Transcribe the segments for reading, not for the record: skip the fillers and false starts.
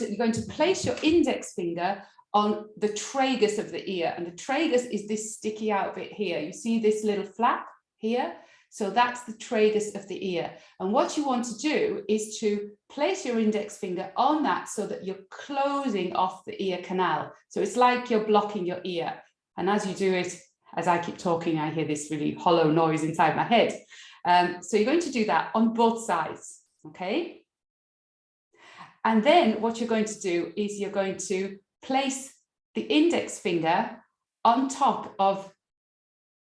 you're going to place your index finger on the tragus of the ear, and the tragus is this sticky out bit here. You see this little flap here? So that's the tragus of the ear. And what you want to do is to place your index finger on that so that you're closing off the ear canal. So it's like you're blocking your ear. And as you do it, as I keep talking, I hear this really hollow noise inside my head. So you're going to do that on both sides, okay? And then what you're going to do is you're going to place the index finger on top of,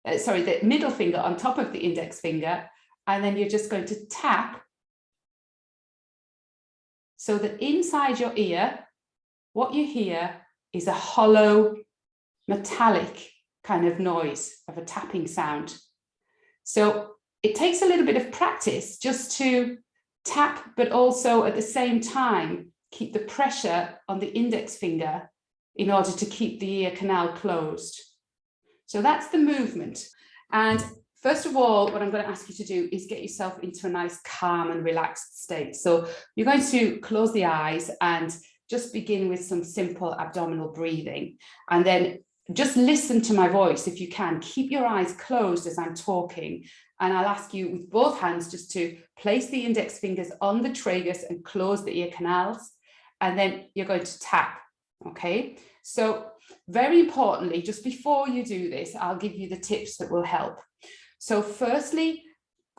the middle finger on top of the index finger, and then you're just going to tap so that inside your ear, what you hear is a hollow, metallic kind of noise of a tapping sound. So it takes a little bit of practice just to tap, but also at the same time, keep the pressure on the index finger in order to keep the ear canal closed. So that's the movement. And first of all, what I'm going to ask you to do is get yourself into a nice calm and relaxed state. So you're going to close the eyes and just begin with some simple abdominal breathing. And then just listen to my voice if you can. Keep your eyes closed as I'm talking. And I'll ask you with both hands just to place the index fingers on the tragus and close the ear canals. And then you're going to tap, okay? So very importantly, just before you do this, I'll give you the tips that will help. So firstly,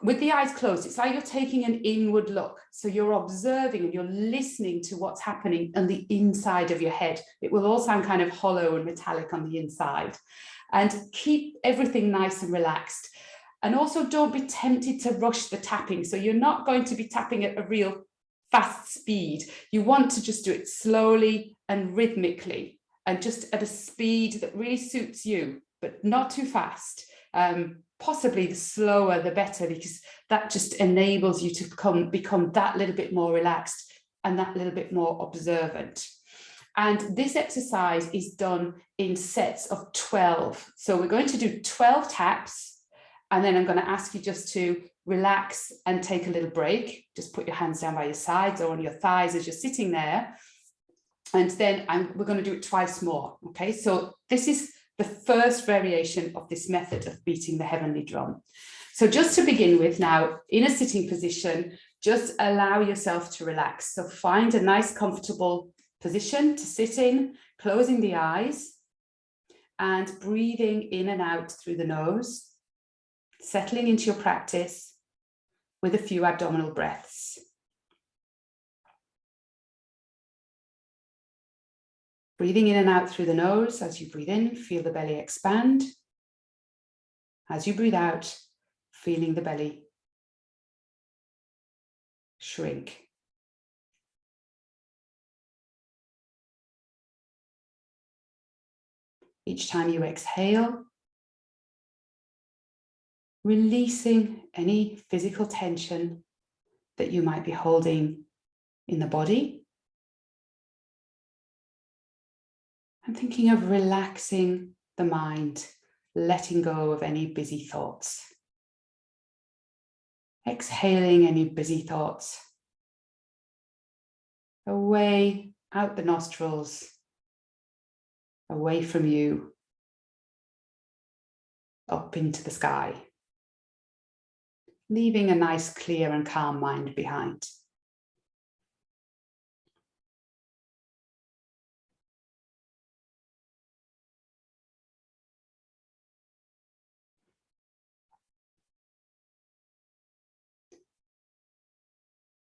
with the eyes closed, it's like you're taking an inward look. So you're observing and you're listening to what's happening on the inside of your head. It will all sound kind of hollow and metallic on the inside. And keep everything nice and relaxed. And also don't be tempted to rush the tapping. So you're not going to be tapping at a real fast speed. You want to just do it slowly and rhythmically and just at a speed that really suits you, but not too fast. Possibly the slower, the better, because that just enables you to become that little bit more relaxed and that little bit more observant. And this exercise is done in sets of 12. So we're going to do 12 taps, and then I'm going to ask you just to relax and take a little break. Just put your hands down by your sides or on your thighs as you're sitting there. And then we're going to do it twice more. Okay, so this is the first variation of this method of beating the heavenly drum. So just to begin with now, in a sitting position, just allow yourself to relax. So find a nice, comfortable position to sit in, closing the eyes and breathing in and out through the nose, settling into your practice with a few abdominal breaths. Breathing in and out through the nose. As you breathe in, feel the belly expand. As you breathe out, feeling the belly shrink. Each time you exhale, releasing any physical tension that you might be holding in the body. I'm thinking of relaxing the mind, letting go of any busy thoughts. Exhaling any busy thoughts away, out the nostrils, away from you, up into the sky, leaving a nice, clear and calm mind behind.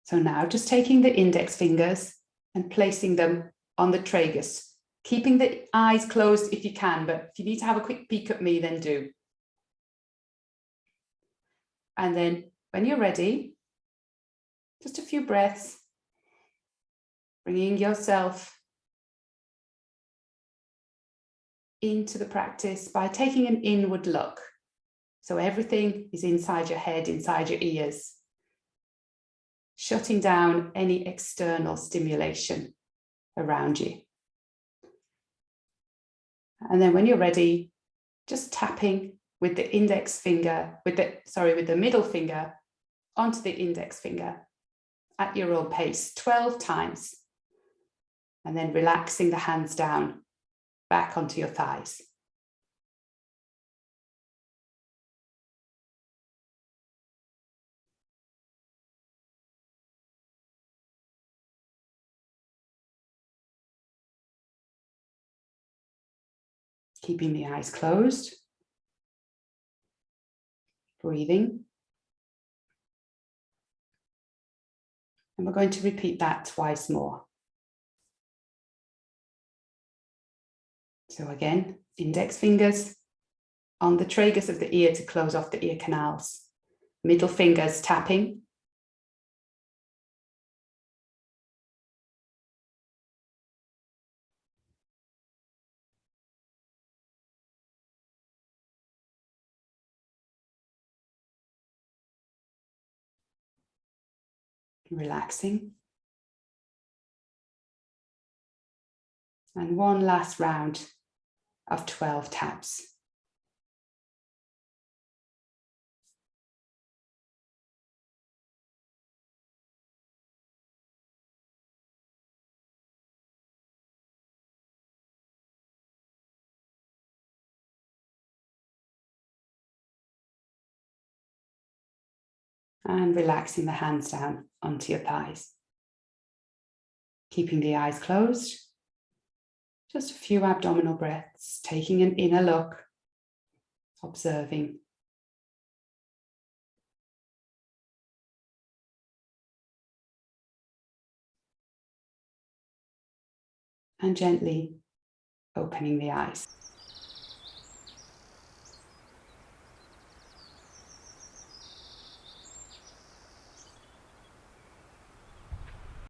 So now just taking the index fingers and placing them on the tragus, keeping the eyes closed if you can, but if you need to have a quick peek at me, then do. And then when you're ready, just a few breaths, bringing yourself into the practice by taking an inward look. So everything is inside your head, inside your ears. Shutting down any external stimulation around you. And then when you're ready, just tapping with the index finger, with the middle finger onto the index finger at your own pace, 12 times. and then relaxing the hands down back onto your thighs. Keeping the eyes closed, breathing. And we're going to repeat that twice more. So again, index fingers on the tragus of the ear to close off the ear canals. Middle fingers tapping. Relaxing. And one last round of 12 taps. And relaxing the hands down onto your thighs. Keeping the eyes closed. Just a few abdominal breaths, taking an inner look, observing. And gently opening the eyes.